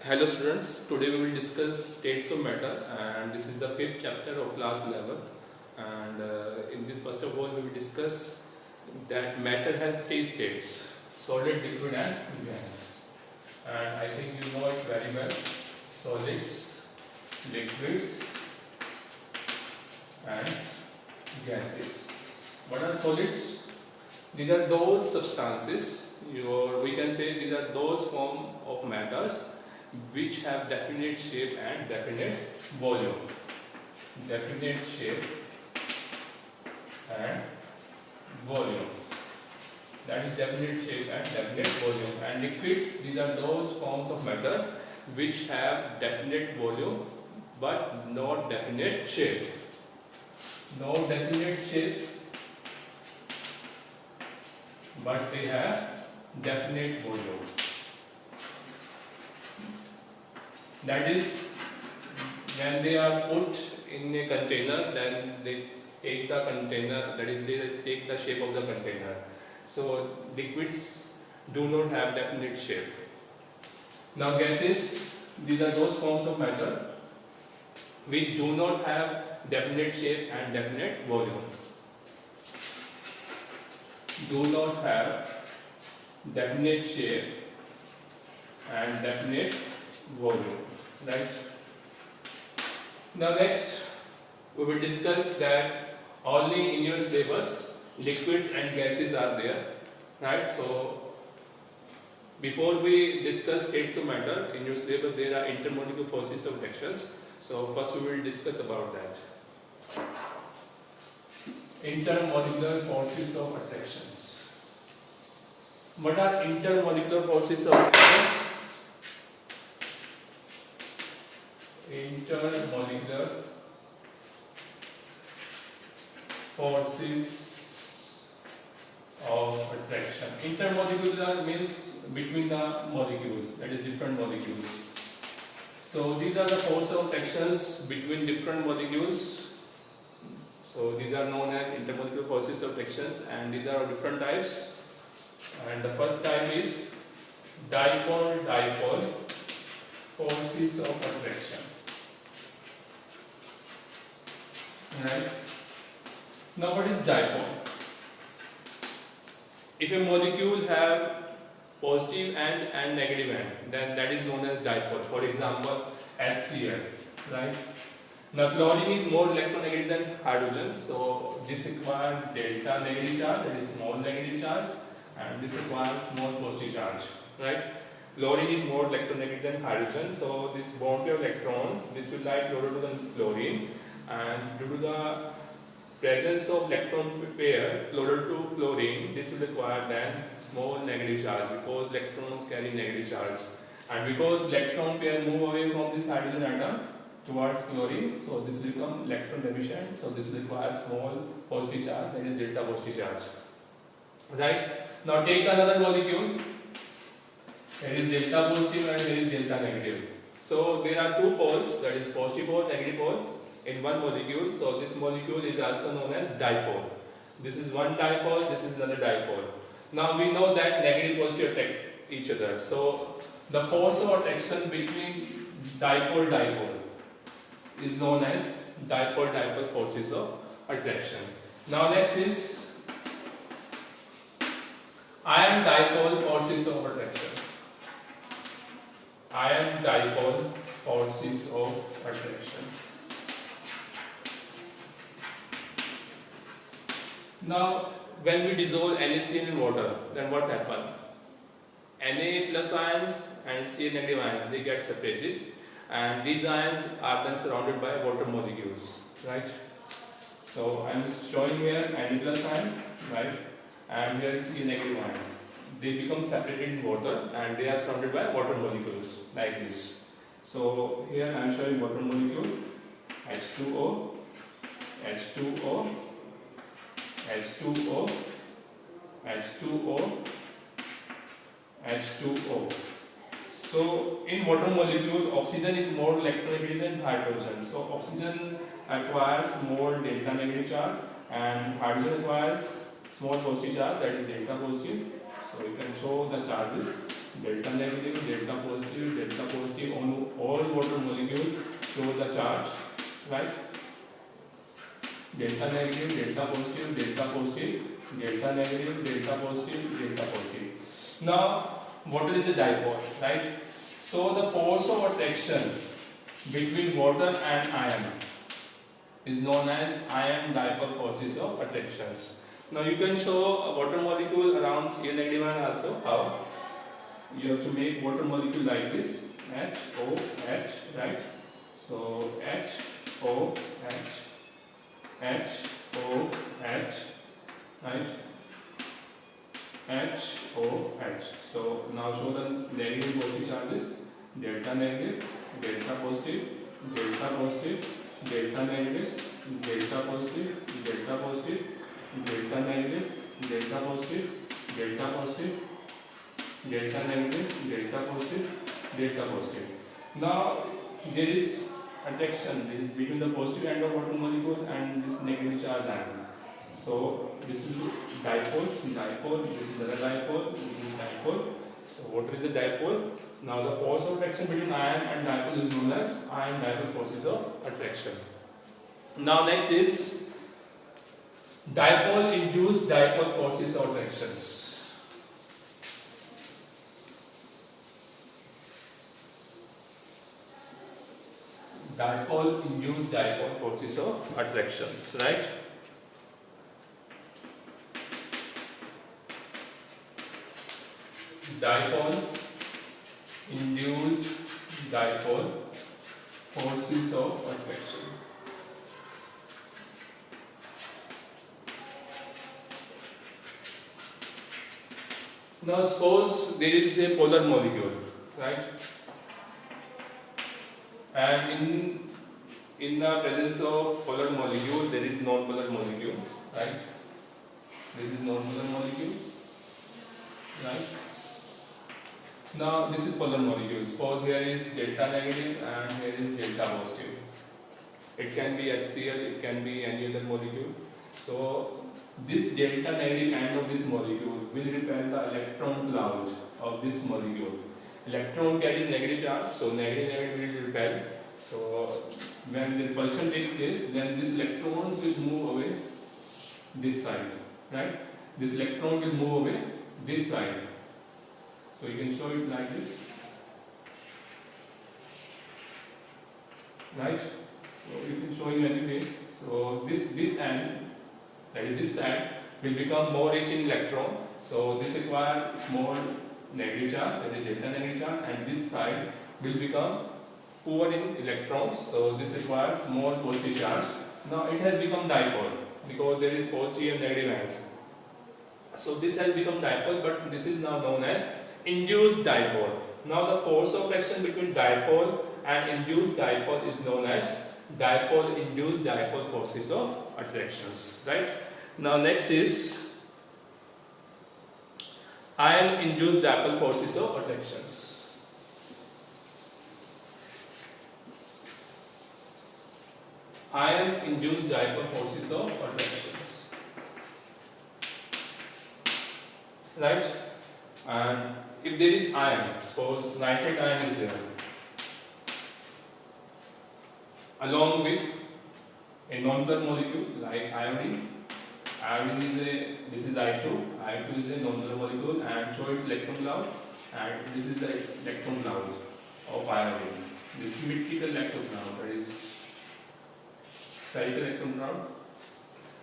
Hello students, today we will discuss states of matter and this is the fifth chapter of class 11 and in this first of all we will discuss that matter has three states, solid, liquid and gas, and I think you know it very well, solids, liquids and gases. What are solids? These are those substances, we can say these are those form of matters which have definite shape and definite volume. Definite shape and volume. That is definite shape and definite volume. And liquids, these are those forms of matter which have definite volume but not definite shape. No definite shape but they have definite volume. That is, when they are put in a container, then they take the container, that is, they take the shape of the container. So liquids do not have definite shape. Now gases, these are those forms of matter which do not have definite shape and definite volume. Do not have definite shape and definite volume. Right. Now next we will discuss that only in your syllabus liquids and gases are there. Right. So before we discuss states of matter, in your syllabus there are intermolecular forces of attractions. So first we will discuss about that. Intermolecular forces of attractions. What are intermolecular forces of attractions? Intermolecular forces of attraction. Intermolecular means between the molecules, that is different molecules. So these are the forces of attractions between different molecules. So these are known as intermolecular forces of attractions and these are of different types. And the first type is dipole-dipole forces of attraction. Right. Now what is dipole? If a molecule have positive and negative end, then that is known as dipole. For example, HCl. Right. Now chlorine is more electronegative than hydrogen, so this requires delta negative charge, that is small negative charge, and this requires small positive charge. Right. Chlorine is more electronegative than hydrogen, so this bond pair of electrons, this will like closer to the chlorine. And due to the presence of electron pair closer to chlorine, this will require then small negative charge because electrons carry negative charge. And because electron pair move away from this hydrogen atom towards chlorine, so this will become electron deficient, so this requires small positive charge, that is delta positive charge. Right? Now take another molecule. There is delta positive and there is delta negative. So there are two poles, that is positive pole, negative pole, in one molecule. So this molecule is also known as dipole. This is one dipole, this is another dipole. Now we know that negative positive attract each other. So the force of attraction between dipole-dipole is known as dipole-dipole forces of attraction. Now next is ion dipole forces of attraction. Ion dipole forces of attraction. Now, when we dissolve NaCl in water, then what happens? Na plus ions and Cl negative ions, they get separated, and these ions are then surrounded by water molecules, right? So I am showing here Na plus ion, right, and here Cl negative ion. They become separated in water and they are surrounded by water molecules like this. So here I am showing water molecule H2O, H2O, H2O, H2O, H2O. So in water molecule, oxygen is more electronegative than hydrogen. So oxygen acquires more delta negative charge and hydrogen acquires small positive charge, that is delta positive. So you can show the charges. delta negative, delta positive on all water molecules show the charge, right? Delta negative, delta positive, delta positive, delta negative, delta positive, delta positive. Now, water is a dipole, right? So the force of attraction between water and ion is known as ion dipole forces of attractions. Now you can show a water molecule around Cl negative ion also. How? You have to make water molecule like this, H, O, H, right? So H, O, H, H, O, H, right? H, O, H. So now show the negative positive charges. Delta negative, delta positive, delta positive, delta negative, delta positive, delta positive, delta negative, delta positive, delta positive, delta negative, delta positive, delta positive. Now there is attraction between the positive end of water molecule and this negative charge ion. So this is dipole, dipole, this is another dipole, this is dipole. So water is a dipole. Now the force of attraction between ion and dipole is known as ion dipole forces of attraction. Now next is dipole induced dipole forces of attractions. Dipole induced dipole forces of attractions, right? Dipole induced dipole forces of attraction. Now suppose there is a polar molecule, right? And in the presence of polar molecule there is non-polar molecule, right? This is non-polar molecule, right? Now this is polar molecule. Suppose here is delta negative and here is delta positive. It can be HCl, it can be any other molecule. So this delta negative end of this molecule will repel the electron cloud of this molecule. Electron carries negative charge, so negative will repel. So when the repulsion takes place, then these electrons will move away this side, right? This electron will move away this side. So you can show it like this, right? So you can show it anyway. So this end, that is this side, will become more rich in electron. So this requires small negative charge, that is delta negative charge, and this side will become poor in electrons. So this requires more positive charge. Now it has become dipole because there is positive and negative ends. So this has become dipole, but this is now known as induced dipole. Now the force of attraction between dipole and induced dipole is known as dipole induced dipole forces of attractions, right? Now next is ion induced dipole forces of attractions. Ion induced dipole forces of attractions, right? And if there is ion, suppose nitrate ion is there, along with a non-polar molecule like iodine. Iodine is this is I2 is a non-polar molecule and show its electron cloud, and this is the electron cloud of iodine. This symmetrical electron cloud, that is spherical electron cloud,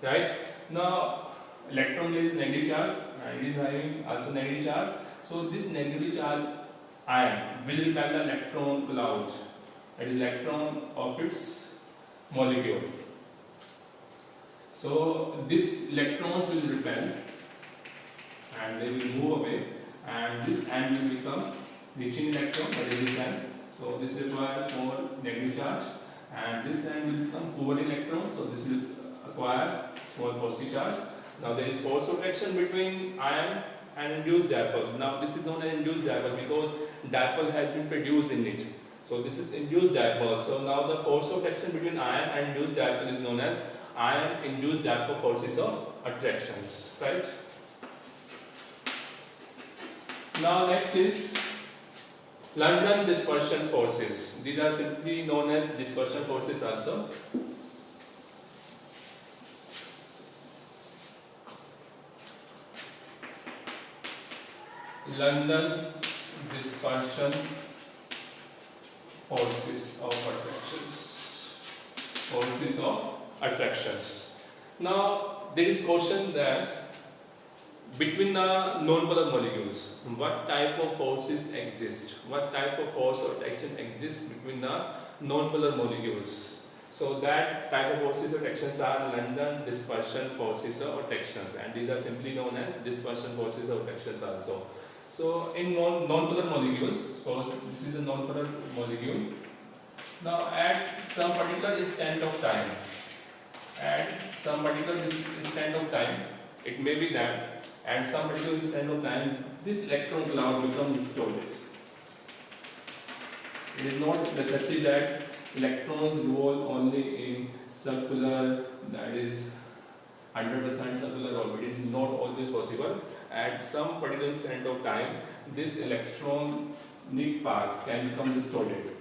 right? Now electron is negative charge and it is having also negative charge. So this negative charge ion will repel the electron cloud, that is electron of its molecule. So these electrons will repel and they will move away, and this end will become rich in electron, that is this end. So this requires more negative charge, and this end will become poor in electron, so this will acquire small positive charge. Now there is force of attraction between ion and induced dipole. Now this is known as induced dipole because dipole has been produced in it. So this is induced dipole. So now the force of attraction between ion and induced dipole is known as ion induced dipole forces of attractions, right? Now next is London dispersion forces. These are simply known as dispersion forces also. London dispersion forces of attractions. Forces of attractions. Now there is question that between the non-polar molecules, what type of forces exist? What type of force or attraction exists between the non-polar molecules? So that type of forces or attractions are London dispersion forces or attractions, and these are simply known as dispersion forces or attractions also. So in non-polar molecules, suppose this is a non-polar molecule. Now at some particular instant of time, it may be that at some particular instant of time, this electron cloud becomes distorted. It is not necessary that electrons roll only in circular, that is 100% circular orbit. It is not always possible. At some particular instant of time, this electronic path can become distorted.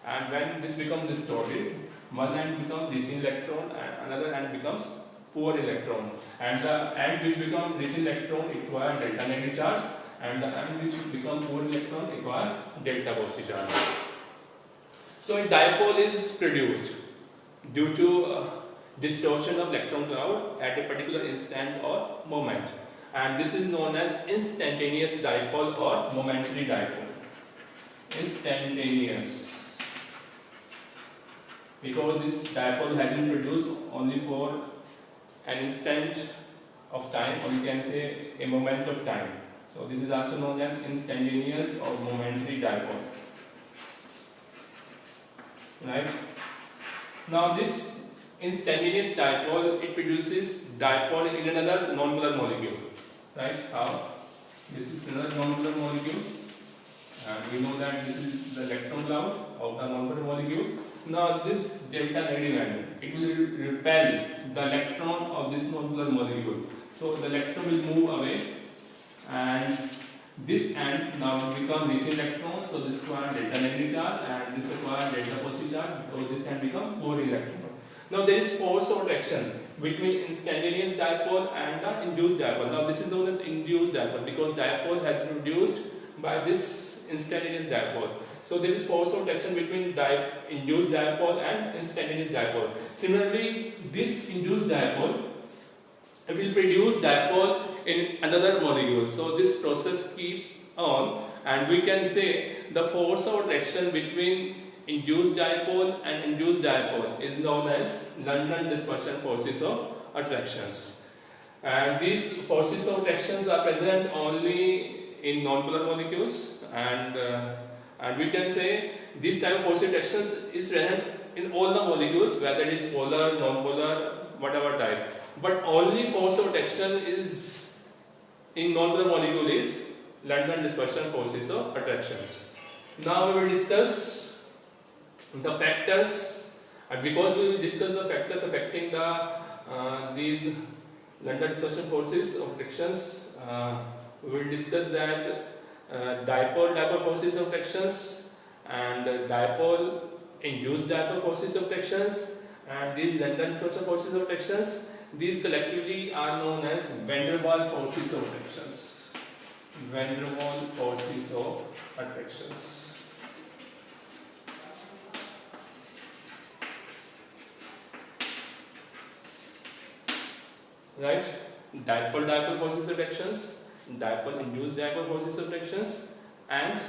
And when this becomes distorted, one end becomes rich electron and another end becomes poor electron. And the end which becomes rich electron require delta negative charge, and the end which become poor electron require delta positive charge. So a dipole is produced due to distortion of electron cloud at a particular instant or moment, and this is known as instantaneous dipole or momentary dipole. Instantaneous, because this dipole has been produced only for an instant of time, or you can say a moment of time. So this is also known as instantaneous or momentary dipole. Right? Now this instantaneous dipole, it produces dipole in another non-polar molecule. Right? How? This is another non-polar molecule, and we know that this is the electron cloud of the non-polar molecule. Now this delta negative end, it will repel the electron of this non-polar molecule. So the electron will move away, and this end now will become rich electron. So this requires delta negative charge, and this requires delta positive charge, because this can become poor electron. Now there is force of attraction between instantaneous dipole and the induced dipole. Now this is known as induced dipole, because dipole has been produced by this instantaneous dipole. So there is force of attraction between induced dipole and instantaneous dipole. Similarly, this induced dipole will produce dipole in another molecule. So this process keeps on, and we can say the force of attraction between induced dipole and induced dipole is known as London dispersion forces of attractions. And these forces of attractions are present only in non-polar molecules, and we can say this type of force of attractions is present in all the molecules, whether it is polar, non-polar, whatever type. But only force of attraction is in non-polar molecule is London dispersion forces of attractions. Now we will discuss the factors, and because we will discuss the factors affecting these London dispersion forces of attractions, we will discuss that dipole forces of attractions and dipole induced dipole forces of attractions, and these London dispersion forces of attractions, these collectively are known as van der Waals forces of attractions. Van der Waals forces of attractions. Right? Dipole forces of attractions, dipole induced dipole forces of attractions, and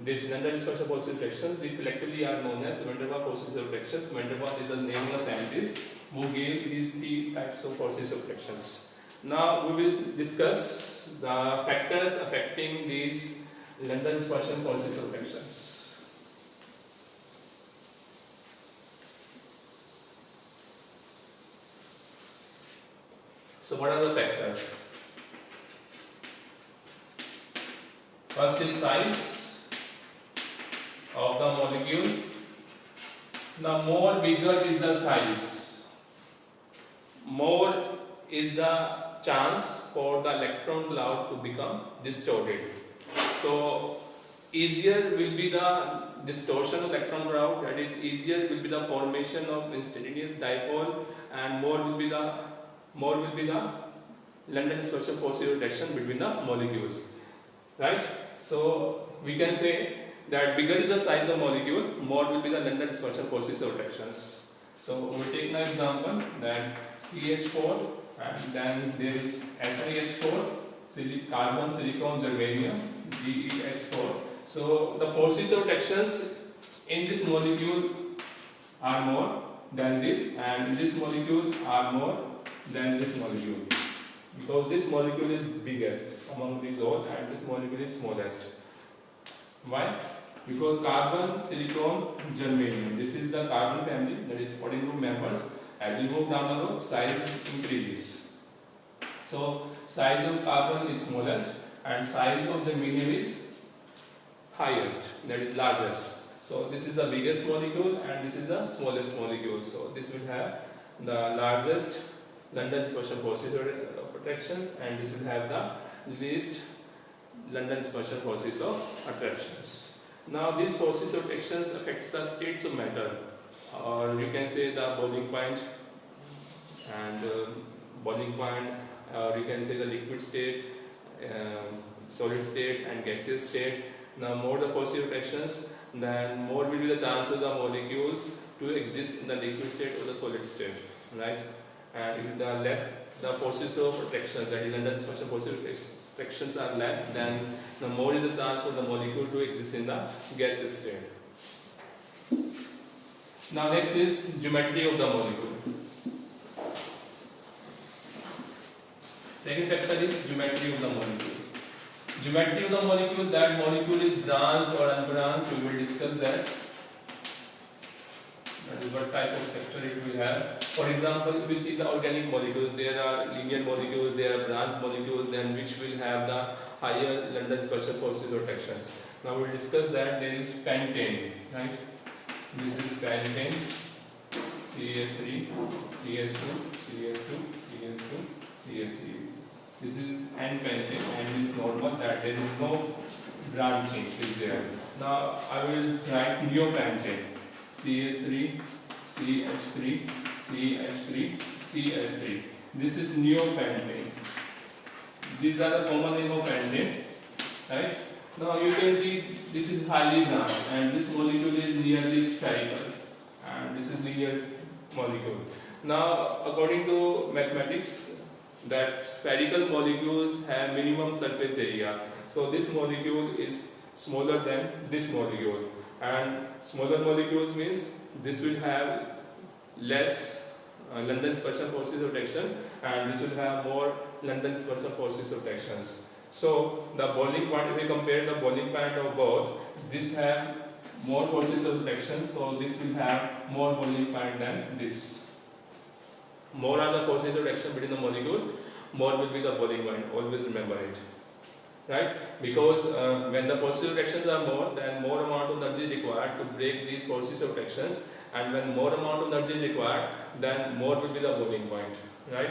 these London dispersion forces of attractions, these collectively are known as van der Waals forces of attractions. Van der Waals is the name of the scientist who gave these three types of forces of attractions. Now we will discuss the factors affecting these London dispersion forces of attractions. So what are the factors? First is size of the molecule. The more bigger is the size, more is the chance for the electron cloud to become distorted. So easier will be the distortion of electron cloud, that is easier will be the formation of instantaneous dipole, and more will be the London special forces of attraction between the molecules, right? So we can say that bigger is the size of the molecule, more will be the London special forces of attractions. So we take an example that CH4, and then there is SiH4, carbon, silicon, germanium, GeH4. So the forces of attractions in this molecule are more than this, and in this molecule are more than this molecule, because this molecule is biggest among these all and this molecule is smallest. Why? Because carbon, silicon, germanium, this is the carbon family, that is 14 group members. As you move down the row, size increases. So size of carbon is smallest and size of germanium is highest, that is largest. So this is the biggest molecule and this is the smallest molecule. So this will have the largest London special forces of attractions, and this will have the least London special forces of attractions. Now these forces of attractions affects the states of matter, or you can say the boiling point, and or you can say the liquid state, solid state and gaseous state. Now more the forces of attractions, then more will be the chances of the molecules to exist in the liquid state or the solid state, right? And if the less the forces of attraction, that is London special forces of attractions are less, then the more is the chance for the molecule to exist in the gaseous state. Now next is geometry of the molecule. Second factor is geometry of the molecule. Geometry of the molecule, that molecule is branched or unbranched, we will discuss that. That is what type of structure it will have. For example, if we see the organic molecules, there are linear molecules, there are branched molecules, then which will have the higher London special forces or attractions. Now we will discuss that. There is pentane, right? This is pentane, CH3, CH2, CH2, CH2, CH3. This is N-pentane and it is normal, that there is no branching is there. Now I will write neopentane, CH3, CH3, CH3, CH3. This is neopentane. These are the common name of pentane, right? Now you can see this is highly branched and this molecule is nearly spherical, and this is linear molecule. Now according to mathematics, that spherical molecules have minimum surface area. So this molecule is smaller than this molecule, and smaller molecules means this will have less London special forces of attraction, and this will have more London special forces of attractions. So the boiling point, if we compare the boiling point of both, this have more forces of attraction, so this will have more boiling point than this. More are the forces of attraction between the molecule, more will be the boiling point. Always remember it, right? Because when the forces of attractions are more, then more amount of energy is required to break these forces of attractions, and when more amount of energy is required, then more will be the boiling point, right?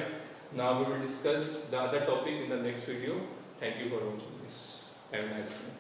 Now we will discuss the other topic in the next video. Thank you for watching this. Have a nice day.